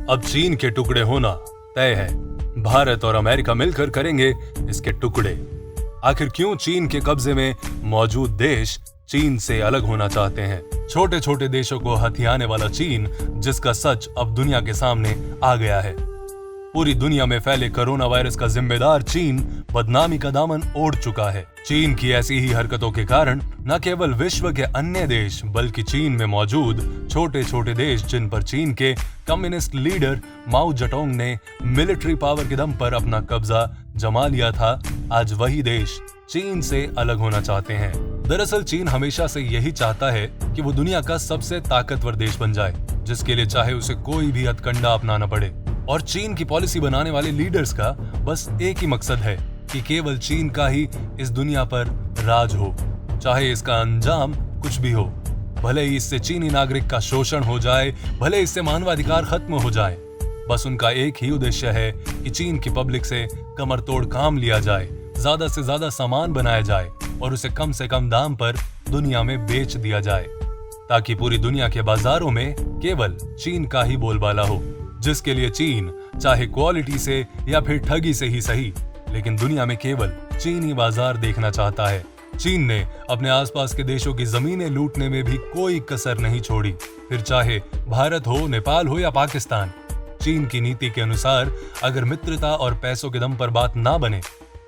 अब चीन के टुकड़े होना तय है। भारत और अमेरिका मिलकर करेंगे इसके टुकड़े। आखिर क्यों चीन के कब्जे में मौजूद देश चीन से अलग होना चाहते हैं? छोटे छोटे देशों को हथियाने वाला चीन, जिसका सच अब दुनिया के सामने आ गया है। पूरी दुनिया में फैले कोरोना वायरस का जिम्मेदार चीन बदनामी का दामन ओढ़ चुका है। चीन की ऐसी ही हरकतों के कारण न केवल विश्व के अन्य देश बल्कि चीन में मौजूद छोटे छोटे देश, जिन पर चीन के कम्युनिस्ट लीडर माओ जेडोंग ने मिलिट्री पावर के दम पर अपना कब्जा जमा लिया था, आज वही देश चीन से अलग होना चाहते हैं। दरअसल चीन हमेशा से यही चाहता है कि वो दुनिया का सबसे ताकतवर देश बन जाए, जिसके लिए चाहे उसे कोई भी हथकंडा अपनाना पड़े। और चीन की पॉलिसी बनाने वाले लीडर्स का बस एक ही मकसद है कि केवल चीन का ही इस दुनिया पर राज हो, चाहे इसका अंजाम कुछ भी हो। भले ही इससे चीनी नागरिक का शोषण हो जाए, भले इससे मानवाधिकार खत्म हो जाए, बस उनका एक ही उद्देश्य है कि चीन की पब्लिक से कमर तोड़ काम लिया जाए, ज्यादा से ज्यादा सामान बनाया जाए और उसे कम से कम दाम पर दुनिया में बेच दिया जाए, ताकि पूरी दुनिया के बाजारों में केवल चीन का ही बोलबाला हो। जिसके लिए चीन चाहे क्वालिटी से या फिर ठगी से ही सही, लेकिन दुनिया में केवल चीनी बाजार देखना चाहता है। चीन ने अपने आसपास के देशों की जमीनें लूटने में भी कोई कसर नहीं छोड़ी, फिर चाहे भारत हो, नेपाल हो या पाकिस्तान। चीन की नीति के अनुसार अगर मित्रता और पैसों के दम पर बात ना बने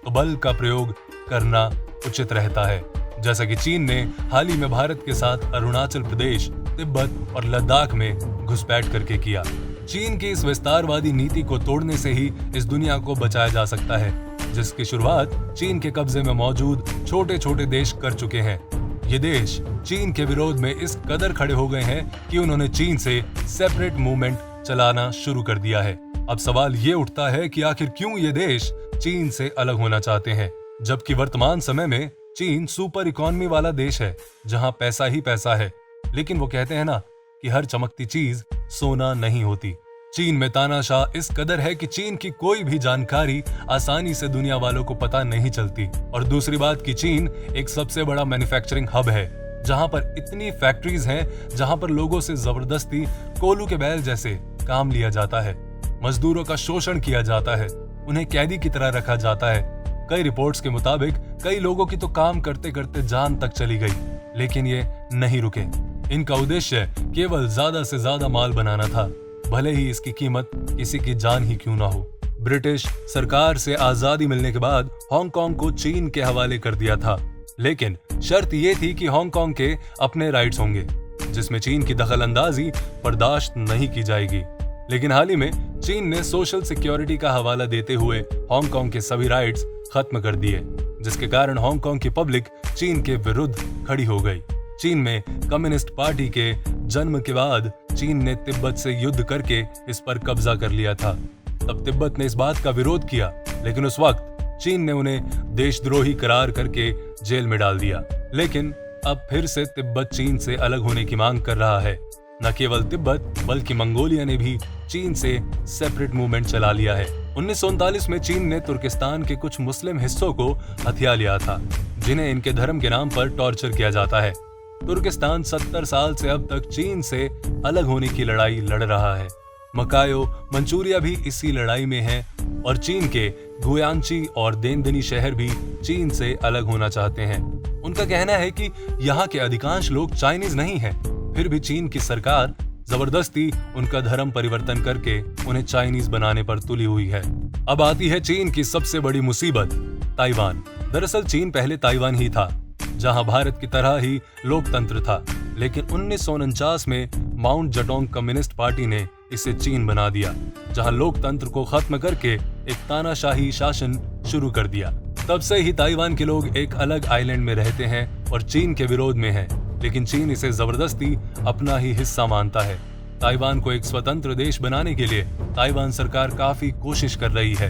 तो बल का प्रयोग करना उचित रहता है, जैसा कि चीन ने हाल ही में भारत के साथ अरुणाचल प्रदेश, तिब्बत और लद्दाख में घुसपैठ करके किया। चीन की इस विस्तारवादी नीति को तोड़ने से ही इस दुनिया को बचाया जा सकता है, जिसकी शुरुआत चीन के कब्जे में मौजूद छोटे छोटे देश कर चुके हैं। ये देश चीन के विरोध में इस कदर खड़े हो गए हैं कि उन्होंने चीन से सेपरेट मूवमेंट चलाना शुरू कर दिया है। अब सवाल ये उठता है कि आखिर क्यों ये देश चीन से अलग होना चाहते हैं, जबकि वर्तमान समय में चीन सुपर इकोनॉमी वाला देश है, जहां पैसा ही पैसा है। लेकिन वो कहते हैं ना कि हर चमकती चीज सोना नहीं होती। चीन में तानाशाह इस कदर है कि चीन की कोई भी जानकारी आसानी से दुनिया वालों को पता नहीं चलती। और दूसरी बात कि चीन एक सबसे बड़ा मैन्युफैक्चरिंग हब है, जहां पर इतनी फैक्ट्रीज हैं, जहां पर लोगों से जबरदस्ती कोलू के बैल जैसे काम लिया जाता है, मजदूरों का शोषण किया जाता है, उन्हें कैदी की तरह रखा जाता है। कई रिपोर्ट्स के मुताबिक कई लोगों की तो काम करते करते जान तक चली गई, लेकिन ये नहीं रुके। इनका उद्देश्य केवल ज्यादा से ज्यादा माल बनाना था, भले ही इसकी कीमत किसी की जान ही क्यों ना हो। ब्रिटिश सरकार से आजादी मिलने के बाद हांगकांग को चीन के हवाले कर दिया था, लेकिन शर्त ये थी कि हांगकांग के अपने राइट्स होंगे, जिसमें चीन की दखलंदाजी बर्दाश्त नहीं की जाएगी। लेकिन हाल ही में चीन ने सोशल सिक्योरिटी का हवाला देते हुए हांगकांग के सभी राइट्स खत्म कर दिए, जिसके कारण हांगकांग की पब्लिक चीन के विरुद्ध खड़ी हो गई। चीन में कम्युनिस्ट पार्टी के जन्म के बाद चीन ने तिब्बत से युद्ध करके इस पर कब्जा कर लिया था। तब तिब्बत ने इस बात का विरोध किया, लेकिन उस वक्त चीन ने उन्हें देशद्रोही करार करके जेल में डाल दिया। लेकिन अब फिर से तिब्बत चीन से अलग होने की मांग कर रहा है। न केवल तिब्बत बल्कि मंगोलिया ने भी चीन से सेपरेट मूवमेंट चला लिया है। 1939 में चीन ने तुर्किस्तान के कुछ मुस्लिम हिस्सों को हथिया लिया था, जिन्हें इनके धर्म के नाम पर टॉर्चर किया जाता है। तुर्किस्तान 70 साल से अब तक चीन से अलग होने की लड़ाई लड़ रहा है। मकायो, मंचूरिया भी इसी लड़ाई में है और चीन के गुयांची और देनदनी शहर भी चीन से अलग होना चाहते हैं। उनका कहना है कि यहाँ के अधिकांश लोग चाइनीज नहीं हैं, फिर भी चीन की सरकार जबरदस्ती उनका धर्म परिवर्तन करके उन्हें चाइनीज बनाने पर तुली हुई है। अब आती है चीन की सबसे बड़ी मुसीबत, ताइवान। दरअसल चीन पहले ताइवान ही था, जहां भारत की तरह ही लोकतंत्र था, लेकिन 1949 में माउंट जेडोंग कम्युनिस्ट पार्टी ने इसे चीन बना दिया, जहां लोकतंत्र को खत्म करके एक तानाशाही शासन शुरू कर दिया। तब से ही ताइवान के लोग एक अलग आइलैंड में रहते हैं और चीन के विरोध में हैं, लेकिन चीन इसे जबरदस्ती अपना ही हिस्सा मानता है। ताइवान को एक स्वतंत्र देश बनाने के लिए ताइवान सरकार काफी कोशिश कर रही है।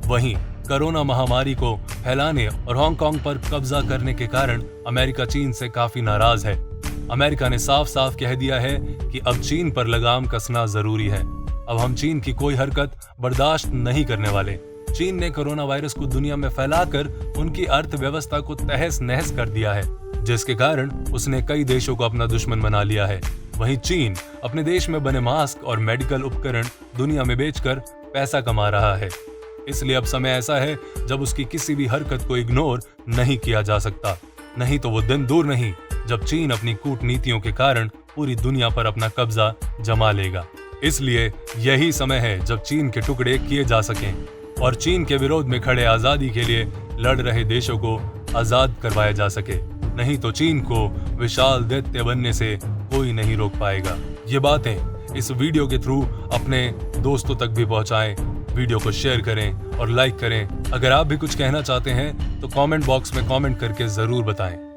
वहीं कोरोना महामारी को फैलाने और हांगकांग पर कब्जा करने के कारण अमेरिका चीन से काफी नाराज है। अमेरिका ने साफ साफ कह दिया है कि अब चीन पर लगाम कसना जरूरी है। अब हम चीन की कोई हरकत बर्दाश्त नहीं करने वाले। चीन ने कोरोना वायरस को दुनिया में फैलाकर उनकी अर्थव्यवस्था को तहस नहस कर दिया है, जिसके कारण उसने कई देशों को अपना दुश्मन बना लिया है। वहीं चीन अपने देश में बने मास्क और मेडिकल उपकरण दुनिया में बेचकर पैसा कमा रहा है। इसलिए अब समय ऐसा है जब उसकी किसी भी हरकत को इग्नोर नहीं किया जा सकता। नहीं तो वो दिन दूर नहीं जब चीन अपनी कूटनीतियों के कारण पूरी दुनिया पर अपना कब्जा जमा लेगा। इसलिए यही समय है जब चीन के टुकड़े किए जा सकें और चीन के विरोध में खड़े आजादी के लिए लड़ रहे देशों को आजाद करवाया जा सके। नहीं तो चीन को विशाल दैत्य बनने से कोई नहीं रोक पाएगा। ये बातें इस वीडियो के थ्रू अपने दोस्तों तक भी पहुंचाएं, वीडियो को शेयर करें और लाइक करें। अगर आप भी कुछ कहना चाहते हैं तो कमेंट बॉक्स में कमेंट करके जरूर बताएं।